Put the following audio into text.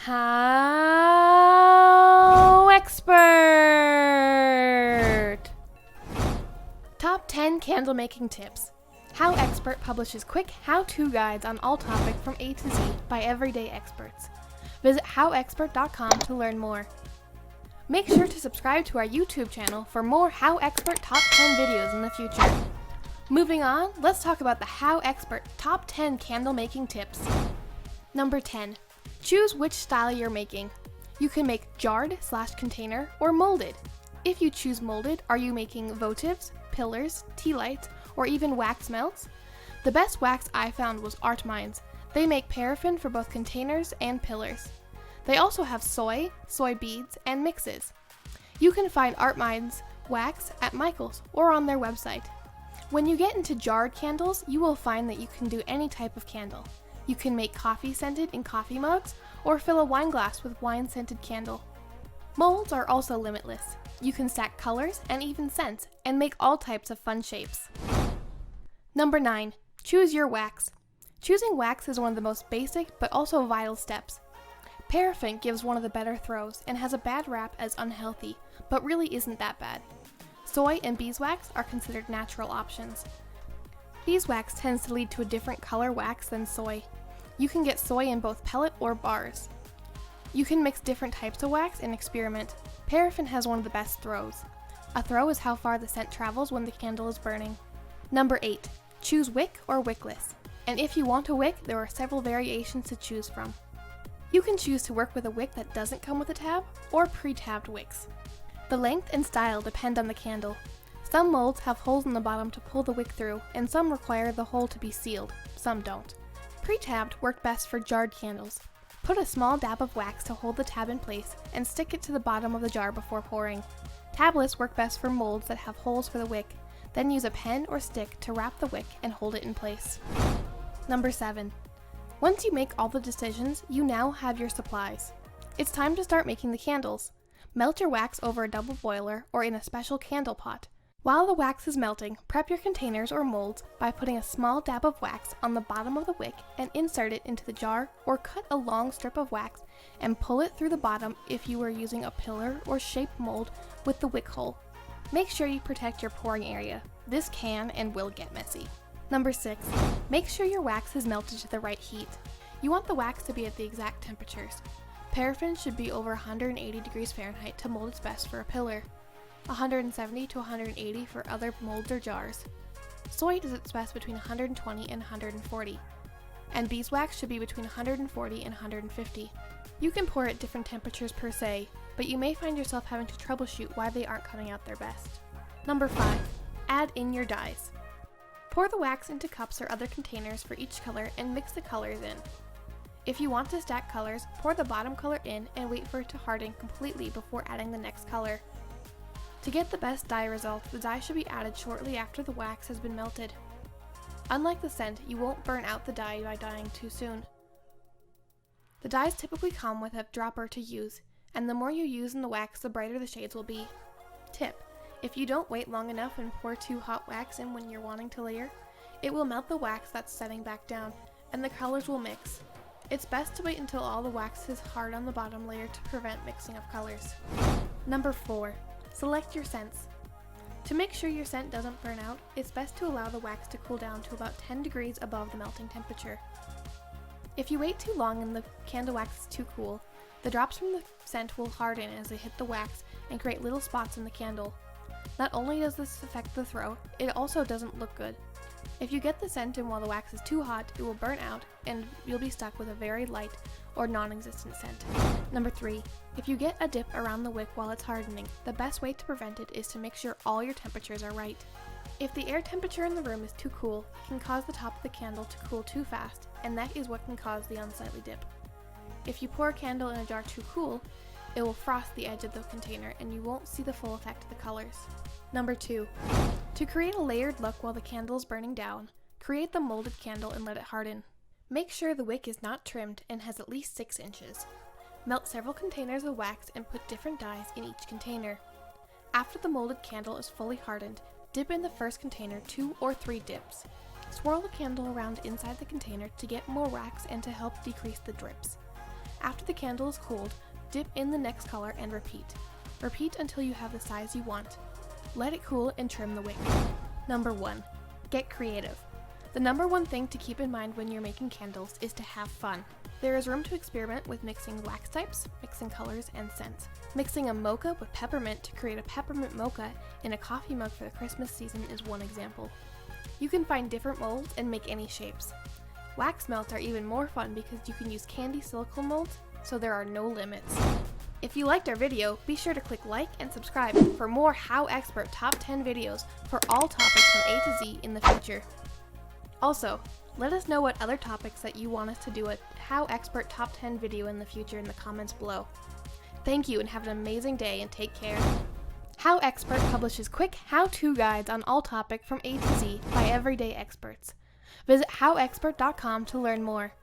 HowExpert! Top 10 candle making tips. HowExpert publishes quick how-to guides on all topics from A to Z by everyday experts. Visit howexpert.com to learn more. Make sure to subscribe to our YouTube channel for more HowExpert Top 10 videos in the future. Moving on, let's talk about the HowExpert Top 10 candle making tips. Number 10. Choose which style you're making. You can make jarred/container or molded. If you choose molded, are you making votives, pillars, tea lights, or even wax melts? The best wax I found was Art Minds. They make paraffin for both containers and pillars. They also have soy beads, and mixes. You can find Art Minds wax at Michael's or on their website. When you get into jarred candles, you will find that you can do any type of candle. You can make coffee scented in coffee mugs or fill a wine glass with wine scented candle. Molds are also limitless. You can stack colors and even scents and make all types of fun shapes. Number 9. Choose your wax. Choosing wax is one of the most basic but also vital steps. Paraffin gives one of the better throws and has a bad rap as unhealthy, but really isn't that bad. Soy and beeswax are considered natural options. Beeswax tends to lead to a different color wax than soy. You can get soy in both pellet or bars. You can mix different types of wax and experiment. Paraffin has one of the best throws. A throw is how far the scent travels when the candle is burning. Number 8. Choose wick or wickless. And if you want a wick, there are several variations to choose from. You can choose to work with a wick that doesn't come with a tab or pre-tabbed wicks. The length and style depend on the candle. Some molds have holes in the bottom to pull the wick through, and some require the hole to be sealed, some don't. Pre-tabbed work best for jarred candles. Put a small dab of wax to hold the tab in place and stick it to the bottom of the jar before pouring. Tablets work best for molds that have holes for the wick. Then use a pen or stick to wrap the wick and hold it in place. Number 7. Once you make all the decisions, you now have your supplies. It's time to start making the candles. Melt your wax over a double boiler or in a special candle pot. While the wax is melting, prep your containers or molds by putting a small dab of wax on the bottom of the wick and insert it into the jar, or cut a long strip of wax and pull it through the bottom if you are using a pillar or shaped mold with the wick hole. Make sure you protect your pouring area. This can and will get messy. Number 6. Make sure your wax is melted to the right heat. You want the wax to be at the exact temperatures. Paraffin should be over 180 degrees Fahrenheit to mold its best for a pillar. 170 to 180 for other molds or jars. Soy does its best between 120 and 140. And beeswax should be between 140 and 150. You can pour at different temperatures per se, but you may find yourself having to troubleshoot why they aren't coming out their best. Number 5. Add in your dyes. Pour the wax into cups or other containers for each color and mix the colors in. If you want to stack colors, pour the bottom color in and wait for it to harden completely before adding the next color. To get the best dye result, the dye should be added shortly after the wax has been melted. Unlike the scent, you won't burn out the dye by dyeing too soon. The dyes typically come with a dropper to use, and the more you use in the wax, the brighter the shades will be. Tip: if you don't wait long enough and pour too hot wax in when you're wanting to layer, it will melt the wax that's setting back down, and the colors will mix. It's best to wait until all the wax is hard on the bottom layer to prevent mixing of colors. Number 4. Select your scents. To make sure your scent doesn't burn out, it's best to allow the wax to cool down to about 10 degrees above the melting temperature. If you wait too long and the candle wax is too cool, the drops from the scent will harden as they hit the wax and create little spots in the candle. Not only does this affect the throw, it also doesn't look good. If you get the scent in while the wax is too hot, it will burn out and you'll be stuck with a very light or non-existent scent. Number 3. If you get a dip around the wick while it's hardening, the best way to prevent it is to make sure all your temperatures are right. If the air temperature in the room is too cool, it can cause the top of the candle to cool too fast, and that is what can cause the unsightly dip. If you pour a candle in a jar too cool, it will frost the edge of the container and you won't see the full effect of the colors. Number 2. To create a layered look while the candle is burning down, create the molded candle and let it harden. Make sure the wick is not trimmed and has at least 6 inches. Melt several containers of wax and put different dyes in each container. After the molded candle is fully hardened, dip in the first container 2 or 3 dips. Swirl the candle around inside the container to get more wax and to help decrease the drips. After the candle is cooled, dip in the next color and repeat. Repeat until you have the size you want. Let it cool and trim the wick. Number 1. Get creative. The number one thing to keep in mind when you're making candles is to have fun. There is room to experiment with mixing wax types, mixing colors, and scents. Mixing a mocha with peppermint to create a peppermint mocha in a coffee mug for the Christmas season is one example. You can find different molds and make any shapes. Wax melts are even more fun because you can use candy silicone molds, so there are no limits. If you liked our video, be sure to click like and subscribe for more HowExpert Top 10 videos for all topics from A to Z in the future. Also, let us know what other topics that you want us to do a HowExpert Top 10 video in the future in the comments below. Thank you and have an amazing day and take care. HowExpert publishes quick how-to guides on all topics from A to Z by everyday experts. Visit HowExpert.com to learn more.